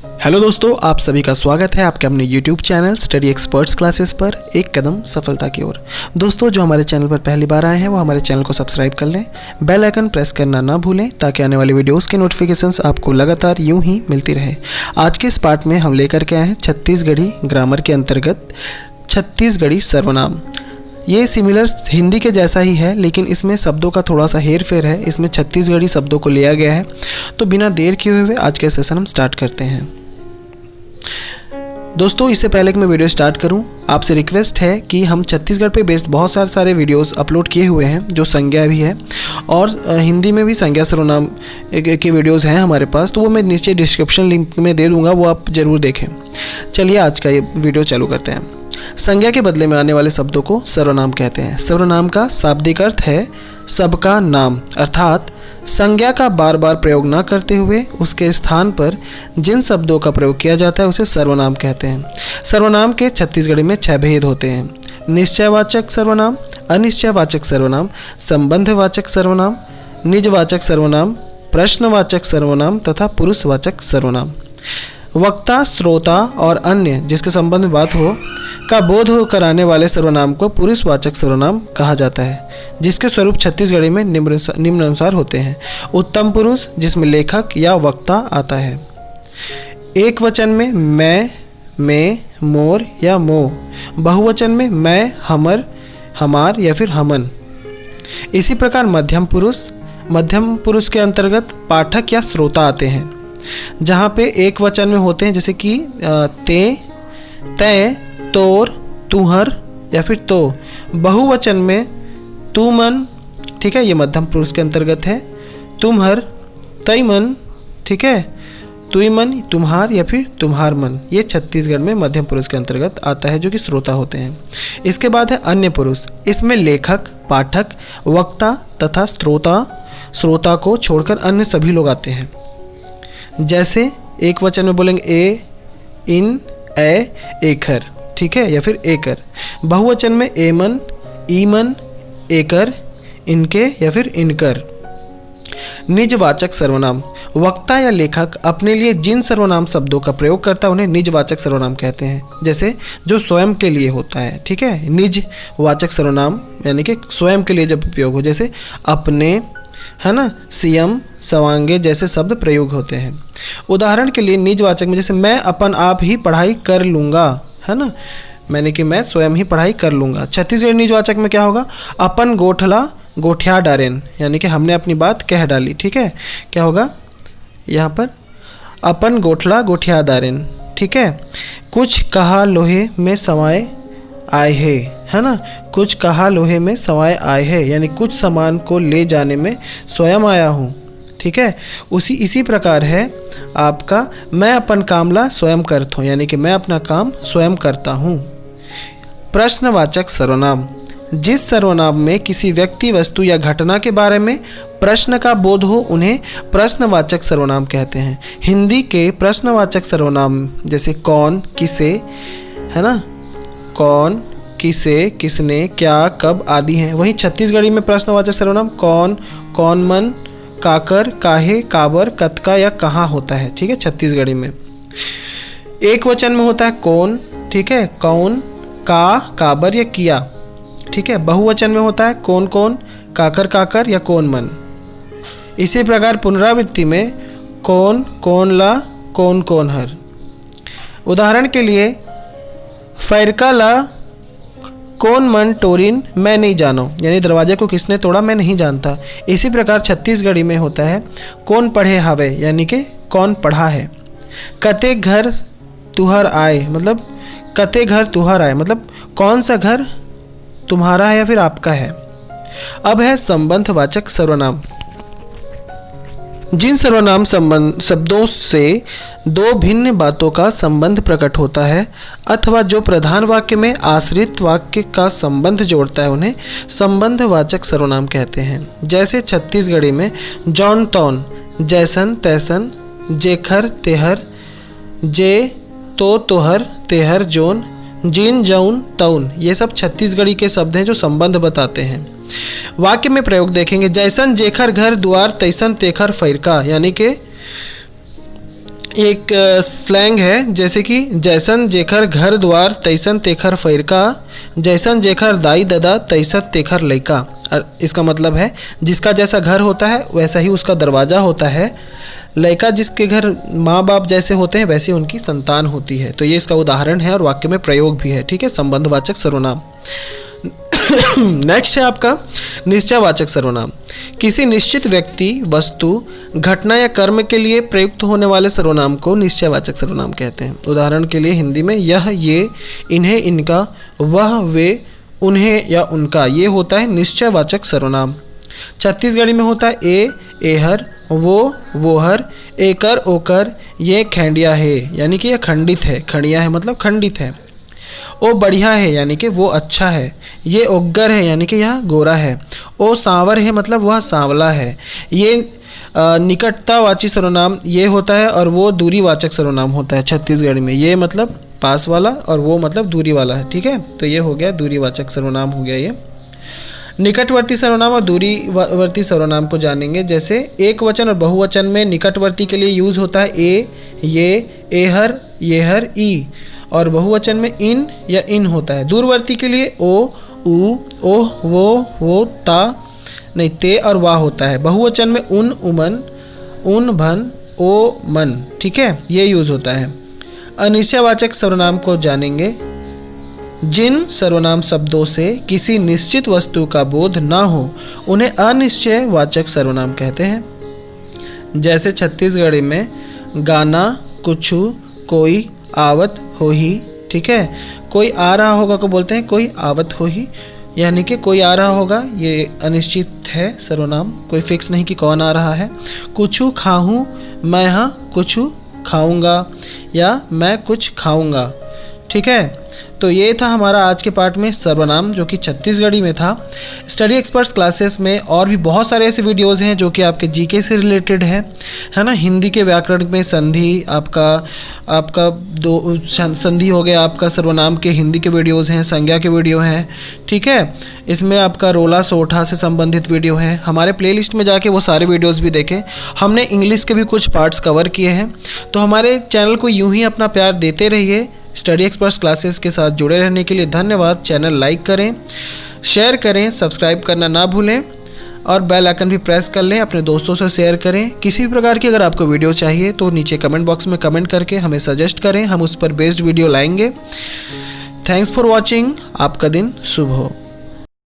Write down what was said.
Hello दोस्तों, आप सभी का स्वागत है आपके अपने YouTube channel study experts classes पर एक कदम सफलता की ओर। दोस्तों, जो हमारे चैनल पर पहली बार आए हैं वो हमारे चैनल को सब्सक्राइब कर लें, बेल आइकन प्रेस करना ना भूलें ताकि आने वाली वीडियोस की नोटिफिकेशंस आपको लगातार यूं ही मिलती रहे। आज के इस पार्ट में हम लेकर के आए हैं छत्तीसगढ़ी ग्रामर के अंतर्गत छत्तीसगढ़ी सर्वनाम। ये सिमिलर हिंदी के जैसा ही है, लेकिन इसमें शब्दों का थोड़ा सा हेर फेर है। इसमें छत्तीसगढ़ी शब्दों को लिया गया है। तो बिना देर किए हुए आज का सेशन हम स्टार्ट करते हैं। दोस्तों, इससे पहले कि मैं वीडियो स्टार्ट करूं, आपसे रिक्वेस्ट है कि हम छत्तीसगढ़ पे बेस्ड बहुत सारे वीडियोस अपलोड किए हुए हैं, जो संज्ञा भी है और हिंदी में भी संज्ञा सर्वनाम के वीडियोस हैं हमारे पास। तो वो मैं नीचे डिस्क्रिप्शन लिंक में दे दूंगा, वो आप ज़रूर देखें। चलिए आज का ये वीडियो चालू करते हैं। संज्ञा के बदले में आने वाले शब्दों को सर्वनाम कहते हैं। सर्वनाम का शाब्दिक अर्थ है सबका नाम, अर्थात संज्ञा का बार बार प्रयोग न करते हुए उसके स्थान पर जिन शब्दों का प्रयोग किया जाता है उसे सर्वनाम कहते हैं। सर्वनाम के छत्तीसगढ़ी में 6 भेद होते हैं: निश्चयवाचक सर्वनाम, अनिश्चयवाचक सर्वनाम, संबंधवाचक सर्वनाम, निजवाचक सर्वनाम, प्रश्नवाचक सर्वनाम तथा पुरुषवाचक सर्वनाम। वक्ता, श्रोता और अन्य जिसके संबंध में बात हो का बोध कराने वाले सर्वनाम को पुरुषवाचक सर्वनाम कहा जाता है, जिसके स्वरूप छत्तीसगढ़ी में निम्नानुसार होते हैं। उत्तम पुरुष, जिसमें लेखक या वक्ता आता है। एक वचन में मैं, में, मोर या मोह। बहुवचन में मैं, हमर, हमार या फिर हमन। इसी प्रकार मध्यम पुरुष के अंतर्गत पाठक या श्रोता आते हैं, जहाँ पे एक वचन में होते हैं, जैसे कि ते, तय, तोर, तुहर या फिर तो। बहुवचन में तू मन, ठीक है, ये मध्यम पुरुष के अंतर्गत है। तुम्हर, तय मन, ठीक है, तुई मन, तुम्हार या फिर तुम्हार मन, ये छत्तीसगढ़ में मध्यम पुरुष के अंतर्गत आता है, जो कि श्रोता होते हैं। इसके बाद है अन्य पुरुष। इसमें लेखक, पाठक, वक्ता तथा श्रोता को छोड़कर अन्य सभी लोग आते हैं। जैसे एक वचन में बोलेंगे ए, इन, ए, एकर, ठीक है, या फिर एकर। बहुवचन में एमन, ईमन, एकर, इनके या फिर इनकर। निजवाचक सर्वनाम। वक्ता या लेखक अपने लिए जिन सर्वनाम शब्दों का प्रयोग करता है उन्हें निजवाचक सर्वनाम कहते हैं। जैसे जो स्वयं के लिए होता है, ठीक है, निजवाचक सर्वनाम यानी कि स्वयं के लिए जब उपयोग हो, जैसे अपने, है ना, सीएम, सवांगे जैसे शब्द प्रयोग होते हैं। उदाहरण के लिए निजवाचक में जैसे मैं अपन आप ही पढ़ाई कर लूँगा, है ना, मैंने कि मैं स्वयं ही पढ़ाई कर लूँगा। छत्तीसगढ़ी निजवाचक में क्या होगा? अपन गोठला गोठिया डारेन, यानी कि हमने अपनी बात कह डाली, ठीक है। क्या होगा यहाँ पर? अपन गोठला गोठिया डारेन, ठीक है। कुछ कहा लोहे में सवाए आए है ना, कुछ कहा लोहे में सवाए आए है, यानी कुछ सामान को ले जाने में स्वयं आया हूँ, ठीक है। इसी प्रकार है आपका मैं अपन कामला स्वयं करता हूँ, यानी कि मैं अपना काम स्वयं करता हूँ। प्रश्नवाचक सर्वनाम। जिस सर्वनाम में किसी व्यक्ति, वस्तु या घटना के बारे में प्रश्न का बोध हो उन्हें प्रश्नवाचक सर्वनाम कहते हैं। हिंदी के प्रश्नवाचक सर्वनाम जैसे कौन, किसे, है ना, कौन, किसे, किसने, क्या, कब आदि हैं। वहीं छत्तीसगढ़ी में प्रश्नवाचक सर्वनाम कौन, कौन मन, काकर, काहे, काबर, कतका या कहाँ होता है, ठीक है, छत्तीसगढ़ी में। एक वचन में होता है कौन, ठीक है, कौन, का, काबर या किया, ठीक है। बहुवचन में होता है कौन कौन, काकर काकर या कौन मन। इसी प्रकार पुनरावृत्ति में कौन, कौन ला, कौन कौन हर। उदाहरण के लिए फैरका ला कौन मन टोरिन मैं नहीं जानो, यानी दरवाजे को किसने तोड़ा मैं नहीं जानता। इसी प्रकार छत्तीसगढ़ी में होता है कौन पढ़े हावे, यानी कि कौन पढ़ा है। कते घर तुहर आए, मतलब कते घर तुहर आए, मतलब कौन सा घर तुम्हारा है या फिर आपका है। अब है संबंधवाचक सर्वनाम। जिन सर्वनाम शब्दों से दो भिन्न बातों का संबंध प्रकट होता है अथवा जो प्रधान वाक्य में आश्रित वाक्य का संबंध जोड़ता है उन्हें संबंधवाचक सर्वनाम कहते हैं। जैसे छत्तीसगढ़ी में जौन तौन, जैसन तैसन, जेखर तेहर, जे तो तोहर, तेहर जोन, जिन जौन तौन, ये सब छत्तीसगढ़ी के शब्द हैं जो संबंध बताते हैं। वाक्य में प्रयोग देखेंगे, जैसन जेखर घर द्वार तैसन तेखर फैरका, यानी कि एक स्लैंग है, जैसे कि जैसन जेखर घर द्वार तैसन तेखर फैरका, जैसन जेखर दाई ददा तैसन तेखर लइका। और इसका मतलब है जिसका जैसा घर होता है वैसा ही उसका दरवाज़ा होता है, लड़का जिसके घर माँ बाप जैसे होते हैं वैसे उनकी संतान होती है। तो ये इसका उदाहरण है और वाक्य में प्रयोग भी है। ठीक है, संबंधवाचक सर्वनाम। नेक्स्ट है आपका निश्चयवाचक सर्वनाम। किसी निश्चित व्यक्ति, वस्तु, घटना या कर्म के लिए प्रयुक्त होने वाले सर्वनाम को निश्चयवाचक सर्वनाम कहते हैं। उदाहरण के लिए हिंदी में यह, ये, इन्हें, इनका, वह, वे, उन्हें या उनका, ये होता है निश्चयवाचक सर्वनाम। छत्तीसगढ़ी में होता है ए, एहर, वो, वोहर, एकर, ओकर, ये खंडिया है यानी कि यह खंडित है, खंडिया है मतलब खंडित है। ओ बढ़िया है यानी कि वो अच्छा है, ये ओग्गर है यानी कि यह गोरा है, ओ सांवर है मतलब वह सांवला है। ये निकटतावाची सर्वनाम ये होता है और वो दूरीवाचक सर्वनाम होता है छत्तीसगढ़ी में। ये मतलब पास वाला और वो मतलब दूरी वाला है। ठीक है, तो ये हो गया दूरीवाचक सर्वनाम हो गया ये। निकटवर्ती सर्वनाम और दूरीवर्ती सर्वनाम को जानेंगे। जैसे एक वचन और बहुवचन में निकटवर्ती के लिए यूज़ होता है ए, ये, एहर, येहर, ई, और बहुवचन में इन या इन होता है। दूरवर्ती के लिए ओ, ऊ, ओह, वो, ता, नहीं ते और वाह होता है। बहुवचन में उन, उमन, उन, भन, ओ, मन। ठीक है, ये यूज़ होता है। अनिश्चयवाचक सर्वनाम को जानेंगे। जिन सर्वनाम शब्दों से किसी निश्चित वस्तु का बोध ना हो उन्हें अनिश्चयवाचक सर्वनाम कहते हैं। जैसे छत्तीसगढ़ी में गाना, कुछु, कोई, आवत, हो ही। ठीक है, कोई आ रहा होगा को बोलते हैं कोई आवत हो ही, यानी कि कोई आ रहा होगा, ये अनिश्चित है सर्वनाम, कोई फिक्स नहीं कि कौन आ रहा है। कुछु खाऊं, मैं हाँ कुछु खाऊंगा या मैं कुछ खाऊंगा। ठीक है, तो ये था हमारा आज के पार्ट में सर्वनाम जो कि छत्तीसगढ़ी में था। स्टडी एक्सपर्ट्स क्लासेस में और भी बहुत सारे ऐसे वीडियोस हैं जो कि आपके जीके से रिलेटेड है ना। हिंदी के व्याकरण में संधि, आपका दो संधि हो गया, आपका सर्वनाम के हिंदी के वीडियोस हैं, संज्ञा के वीडियो हैं। ठीक है, इसमें आपका रोला सोठा से संबंधित वीडियो है। हमारे प्लेलिस्ट में जाके वो सारे वीडियोस भी देखें। हमने इंग्लिश के भी कुछ पार्ट्स कवर किए हैं। तो हमारे चैनल को यूं ही अपना प्यार देते रहिए। स्टडी एक्सपर्ट्स क्लासेस के साथ जुड़े रहने के लिए धन्यवाद। चैनल लाइक करें, शेयर करें, सब्सक्राइब करना ना भूलें और बेल आइकन भी प्रेस कर लें। अपने दोस्तों से शेयर करें। किसी भी प्रकार की अगर आपको वीडियो चाहिए तो नीचे कमेंट बॉक्स में कमेंट करके हमें सजेस्ट करें, हम उस पर बेस्ड वीडियो लाएंगे। Thanks for watching. आपका दिन शुभ हो।